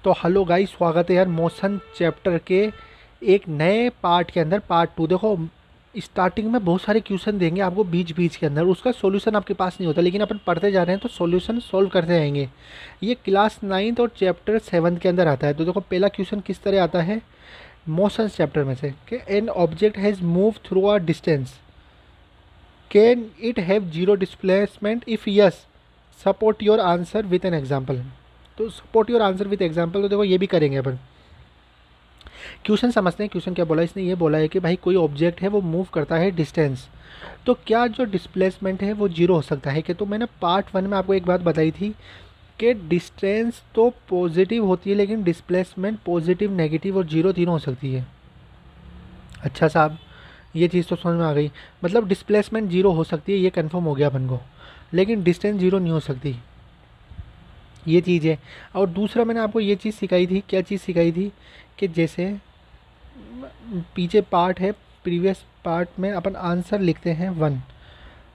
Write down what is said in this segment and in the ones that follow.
तो hello guys, स्वागत है यार मोशन चैप्टर के एक नए पार्ट के अंदर, पार्ट 2। देखो, स्टार्टिंग में बहुत सारे क्वेश्चन देंगे आपको बीच बीच के अंदर, उसका सॉल्यूशन आपके पास नहीं होता, लेकिन अपन पढ़ते जा रहे हैं तो सॉल्यूशन सॉल्व करते जाएंगे। ये क्लास 9th और चैप्टर 7 के अंदर आता है। तो देखो, पहला क्वेश्चन किस तरह आता है मोशन चैप्टर में से कि an object has move through a distance, can it have zero displacement, if yes support your answer with an example. तो support your answer with example, तो देखो ये भी करेंगे अपन। क्वेश्चन समझते हैं। क्वेश्चन क्या बोला, इसने ये बोला है कि भाई कोई ऑब्जेक्ट है वो मूव करता है डिस्टेंस, तो क्या जो डिस्प्लेसमेंट है वो जीरो हो सकता है कि। तो मैंने पार्ट 1 में आपको एक बात बताई थी कि डिस्टेंस तो पॉजिटिव होती है, लेकिन डिस्प्लेसमेंट पॉजिटिव, नेगेटिव और जीरो तीनों हो सकती है। अच्छा साहब, ये चीज़ तो समझ में आ गई। मतलब डिस्प्लेसमेंट जीरो हो सकती है, ये कन्फर्म हो गया अपन को, लेकिन डिस्टेंस जीरो नहीं हो सकती, ये चीज़ है। और दूसरा मैंने आपको ये चीज़ सिखाई थी, क्या चीज़ सिखाई थी कि जैसे पीछे पार्ट है, प्रीवियस पार्ट में अपन आंसर लिखते हैं 1,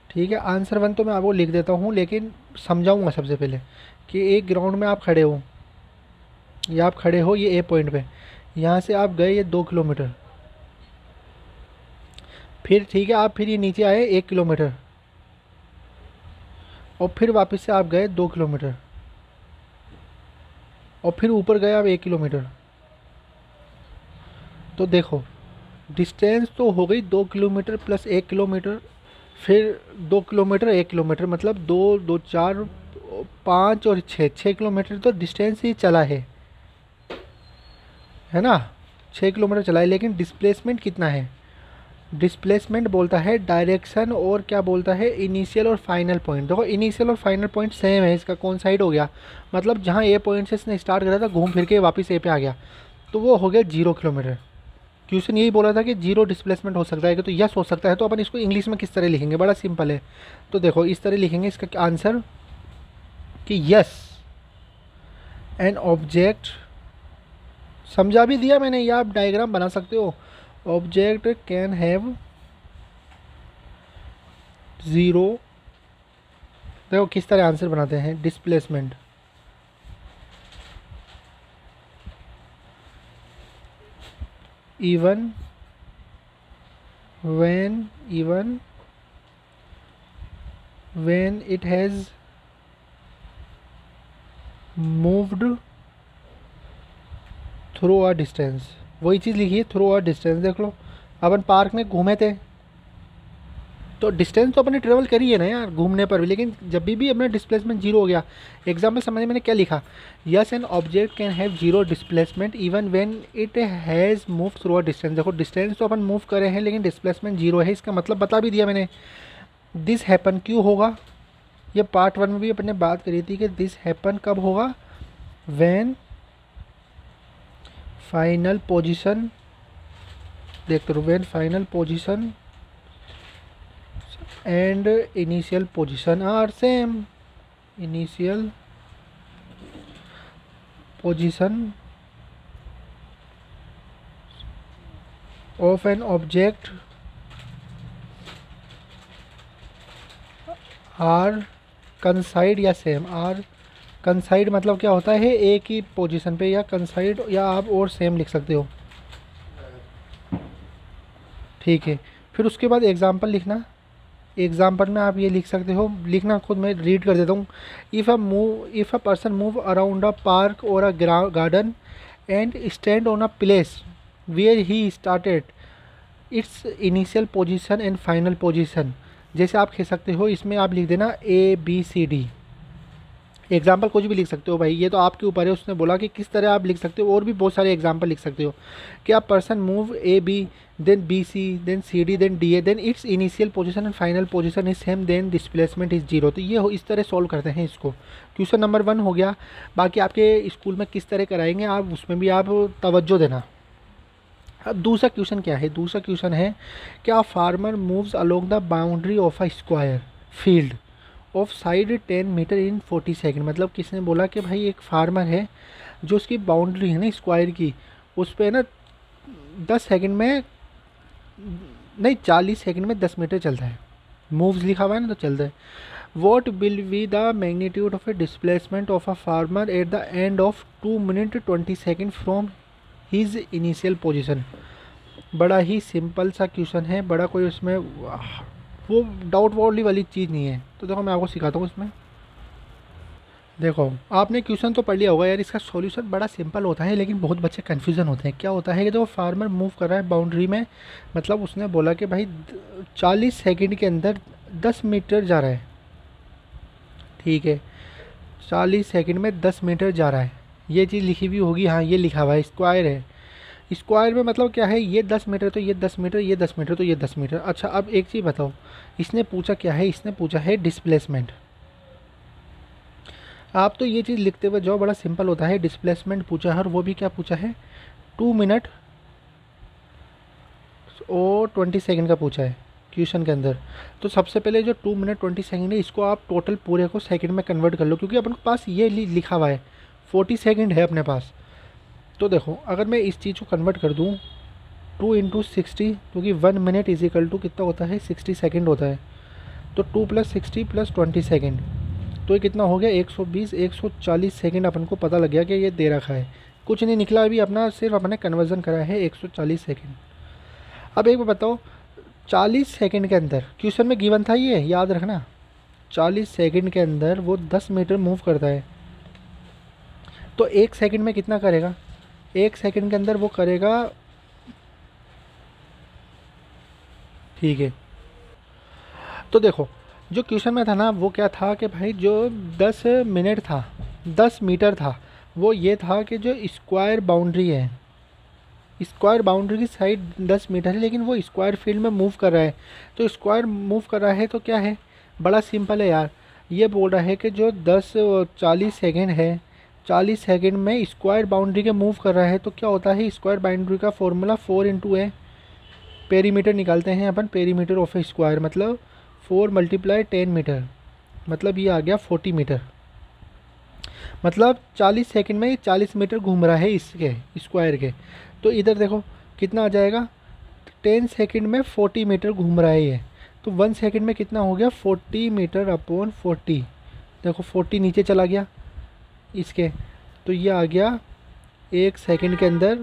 ठीक है। आंसर 1 तो मैं आपको लिख देता हूँ, लेकिन समझाऊंगा सबसे पहले कि एक ग्राउंड में आप खड़े हो, या आप खड़े हो ये ए पॉइंट पे, यहाँ से आप गए ये 2 किलोमीटर, फिर ठीक है आप फिर ये नीचे आए 1 किलोमीटर, और फिर वापस से आप गए 2 किलोमीटर, और फिर ऊपर गए आप 1 किलोमीटर। तो देखो, डिस्टेंस तो हो गई 2 किलोमीटर प्लस 1 किलोमीटर, फिर 2 किलोमीटर 1 किलोमीटर, मतलब 2 2 4 5 और 6 किलोमीटर तो डिस्टेंस ही चला है ना। 6 किलोमीटर चला है, लेकिन डिस्प्लेसमेंट कितना है। डिस्प्लेसमेंट बोलता है डायरेक्शन, और क्या बोलता है इनिशियल और फाइनल पॉइंट। देखो, इनिशियल और फाइनल पॉइंट सेम है, इसका कौन साइड हो गया, मतलब जहाँ ए पॉइंट से इसने स्टार्ट करा था घूम फिर के वापस ए पे आ गया, तो वो हो गया 0 किलोमीटर। क्वेश्चन यही बोला था कि जीरो डिस्प्लेसमेंट हो सकता है कि, तो यस हो सकता है। तो अपन इसको इंग्लिश में किस तरह लिखेंगे, बड़ा सिंपल है। तो देखो इस तरह लिखेंगे इसका आंसर कि यस एन ऑब्जेक्ट, समझा भी दिया मैंने, या आप डायग्राम बना सकते हो। ऑब्जेक्ट कैन हैव ज़ीरो, देखो किस तरह आंसर बनाते हैं, displacement even when it has moved through a distance. वही चीज़ लिखी है, थ्रू अ डिस्टेंस। देख लो, अपन पार्क में घूमे थे, तो डिस्टेंस तो अपने ट्रेवल करी है ना यार घूमने पर भी, लेकिन जब भी अपना डिस्प्लेसमेंट जीरो हो गया। एग्जाम्पल समझ मैंने क्या लिखा, yes an object can have zero displacement even when it has move through a distance. देखो, डिस्टेंस तो अपन मूव करे हैं, लेकिन डिस्प्लेसमेंट जीरो है, इसका मतलब बता भी दिया मैंने। दिस हैपन क्यों होगा, ये पार्ट 1 में भी अपने बात करी थी कि दिस हैपन कब होगा, व्हेन फाइनल पोजीशन, देखते रहो, when final position and initial position are same. Initial position of an object are consider या सेम। आर कंसाइड मतलब क्या होता है, एक ही पोजीशन पे, या कंसाइड, या आप और सेम लिख सकते हो, ठीक है। फिर उसके बाद एग्जाम्पल लिखना। एग्जाम्पल में आप ये लिख सकते हो, लिखना खुद, मैं रीड कर देता हूँ। If a person move around a park और a garden and stand on a place where he started its initial position and final position. जैसे आप कह सकते हो, इसमें आप लिख देना ABCD। एग्जाम्पल कुछ भी लिख सकते हो भाई, ये तो आपके ऊपर है। उसने बोला कि किस तरह आप लिख सकते हो, और भी बहुत सारे एग्जाम्पल लिख सकते हो कि आप person move AB then BC then CD then DA then it's initial position and final position is same then displacement is zero. तो ये इस तरह सॉल्व करते हैं इसको। क्वेश्चन नंबर 1 हो गया। बाकी आपके स्कूल में किस तरह कराएंगे आप, उसमें भी आप तवज्जो देना। अब दूसरा क्वेश्चन क्या है, दूसरा क्वेश्चन है कि a farmer moves along the boundary of a square field of side 10 metre in 40 second. मतलब किसने बोला कि भाई एक फार्मर है, जो उसकी बाउंड्री है ना स्क्वायर की, उस पर ना 10 सेकंड में, नहीं 40 सेकंड में 10 मीटर चलता है। मूव्स लिखा हुआ है ना, तो चलता है। What will be the magnitude of a displacement of a farmer at the end of 2 minute 20 second from his initial position. बड़ा ही सिंपल सा क्वेश्चन है, बड़ा कोई उसमें वो डाउट वाली चीज़ नहीं है। तो देखो मैं आपको सिखाता हूँ इसमें। देखो आपने क्वेश्चन तो पढ़ लिया होगा यार, इसका सॉल्यूशन बड़ा सिंपल होता है, लेकिन बहुत बच्चे कन्फ्यूज़न होते हैं। क्या होता है कि जो फार्मर मूव कर रहा है बाउंड्री में, मतलब उसने बोला कि भाई 40 सेकंड के अंदर 10 मीटर जा रहा है, ठीक है, 40 सेकंड में 10 मीटर जा रहा है, ये चीज़ लिखी हुई होगी, हाँ ये लिखा हुआ है, स्क्वायर है। स्क्वायर में मतलब क्या है, ये 10 मीटर तो ये 10 मीटर, ये 10 मीटर तो ये 10 मीटर। अच्छा अब एक चीज़ बताओ, इसने पूछा क्या है, इसने पूछा है डिस्प्लेसमेंट। आप तो ये चीज़ लिखते हुए जाओ, बड़ा सिंपल होता है। डिस्प्लेसमेंट पूछा है और वो भी क्या पूछा है, 2 मिनट और 20 सेकंड का पूछा है क्वेश्चन के अंदर। तो सबसे पहले जो 2 मिनट 20 सेकंड है, इसको आप टोटल पूरे को सेकंड में कन्वर्ट कर लो, क्योंकि अपन के पास ये लिखा हुआ है 40 सेकंड है अपने पास। तो देखो अगर मैं इस चीज़ को कन्वर्ट कर दूँ 2 इंटू 60, क्योंकि 1 मिनट इज इक्वल टू कितना होता है, 60 सेकेंड होता है। तो 2 + 60 + 20 सेकेंड, तो ये कितना हो गया, 120 140 सेकंड अपन को पता लग गया कि ये दे रखा है। कुछ नहीं निकला अभी अपना, सिर्फ अपने कन्वर्जन करा है 140 सेकंड। अब एक बार बताओ, 40 सेकंड के अंदर क्वेश्चन में गिवन था ये याद रखना, 40 सेकंड के अंदर वो 10 मीटर मूव करता है, तो 1 सेकंड में कितना करेगा, 1 सेकंड के अंदर वो करेगा, ठीक है। तो देखो जो क्वेश्चन में था ना, वो क्या था कि भाई जो 10 मिनट था, 10 मीटर था, वो ये था कि जो स्क्वायर बाउंड्री है, स्क्वायर बाउंड्री की साइड 10 मीटर है, लेकिन वो स्क्वायर फील्ड में मूव कर रहा है। तो स्क्वायर मूव कर रहा है तो क्या है, बड़ा सिंपल है यार, ये बोल रहा है कि जो 40 सेकेंड है, 40 सेकेंड में स्क्वायर बाउंड्री के मूव कर रहा है, तो क्या होता है, स्क्वायर बाउंड्री का फॉर्मूला 4 इंटू है, पेरीमीटर निकालते हैं अपन, पेरीमीटर ऑफ ए स्क्वायर मतलब 4 × 10 मीटर, मतलब ये आ गया 40 मीटर। मतलब 40 सेकंड में 40 मीटर घूम रहा है इसके स्क्वायर के। तो इधर देखो कितना आ जाएगा, 10 सेकंड में 40 मीटर घूम रहा है ये, तो 1 सेकंड में कितना हो गया, 40 मीटर अपॉन 40। देखो 40 नीचे चला गया इसके, तो ये आ गया 1 सेकंड के अंदर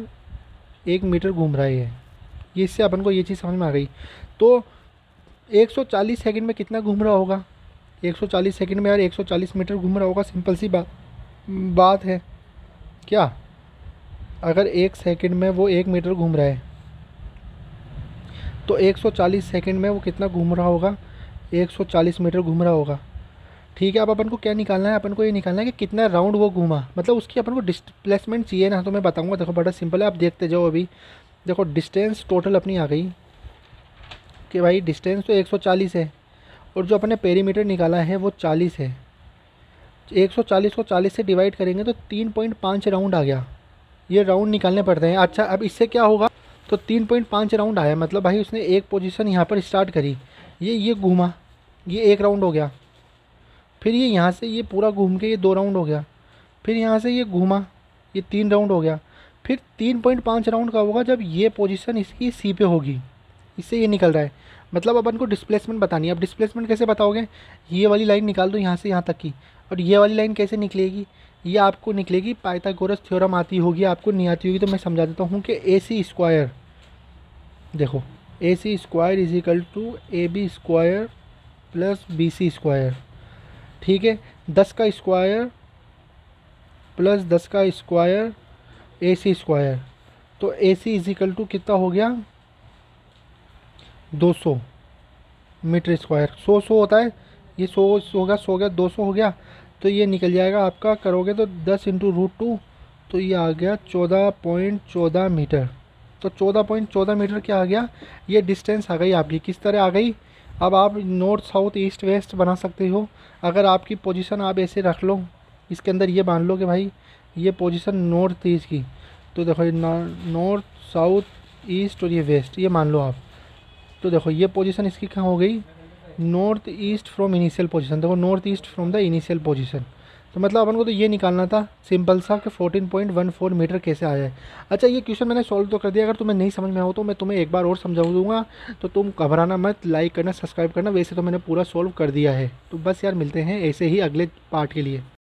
1 मीटर घूम रहा है ये इससे अपन को ये चीज़ समझ में आ गई। तो 140 सेकंड में कितना घूम रहा होगा, 140 सेकंड में यार 140 मीटर घूम रहा होगा, सिंपल सी बात है क्या। अगर 1 सेकंड में वो 1 मीटर घूम रहा है, तो 140 सेकंड में वो कितना घूम रहा होगा, 140 मीटर घूम रहा होगा, ठीक है। अब अपन को क्या निकालना है, अपन को ये निकालना है कि कितना राउंड वो घूमा, मतलब उसकी अपन को डिस्प्लेसमेंट चाहिए ना। तो मैं बताऊँगा, देखो बड़ा सिंपल है, आप देखते जाओ। अभी देखो डिस्टेंस टोटल अपनी आ गई कि भाई डिस्टेंस तो 140 है, और जो अपने पेरीमीटर निकाला है वो 40 है। 140 को 40 से डिवाइड करेंगे तो 3.5 राउंड आ गया, ये राउंड निकालने पड़ते हैं। अच्छा अब इससे क्या होगा, तो 3.5 राउंड आया, मतलब भाई उसने एक पोजीशन यहाँ पर स्टार्ट करी, ये घूमा, ये 1 राउंड हो गया, फिर ये यहाँ से ये पूरा घूम के ये 2 राउंड हो गया, फिर यहाँ से ये घूमा, ये 3 राउंड हो गया, फिर 3.5 राउंड का होगा जब ये पोजीशन इसकी सी पे होगी, इससे ये निकल रहा है। मतलब अपन को डिस्प्लेसमेंट बतानी है। अब डिस्प्लेसमेंट कैसे बताओगे, ये वाली लाइन निकाल दो यहाँ से यहाँ तक की, और ये वाली लाइन कैसे निकलेगी, ये आपको निकलेगी पाइथागोरस थ्योरम आती होगी, आपको नहीं आती होगी तो मैं समझा देता हूँ कि AC स्क्वायर, देखो AC square is equal to AB square plus BC square, ठीक है। 10 का स्क्वायर प्लस 10 का स्क्वायर AC स्क्वायर, तो AC इज इक्वल टू कितना हो गया, 200 मीटर स्क्वायर। 100 होता है, ये 100 होगा, 100 गया 200 हो गया, तो ये निकल जाएगा आपका, करोगे तो 10 × √2, तो ये आ गया 14.14 मीटर। तो 14.14 मीटर क्या आ गया, ये डिस्टेंस आ गई आपकी। किस तरह आ गई, अब आप नॉर्थ साउथ ईस्ट वेस्ट बना सकते हो। अगर आपकी पोजीशन आप ऐसे रख लो, इसके अंदर ये मान लो कि भाई ये पोजीशन नॉर्थ ईस्ट की, तो देखो नॉर्थ साउथ ईस्ट और ये वेस्ट, ये मान लो आप। तो देखो ये पोजीशन इसकी कहाँ हो गई, north east from initial position, देखो north east from the initial position, तो मतलब अपन को तो ये निकालना था सिंपल सा कि 14.14 मीटर कैसे आया है। अच्छा ये क्वेश्चन मैंने सॉल्व तो कर दिया, अगर तुम्हें नहीं समझ में हो तो मैं तुम्हें एक बार और समझा दूंगा, तो तुम घबराना मत, लाइक करना, सब्सक्राइब करना। वैसे तो मैंने पूरा सॉल्व कर दिया है। तो बस यार मिलते हैं ऐसे ही अगले पार्ट के लिए।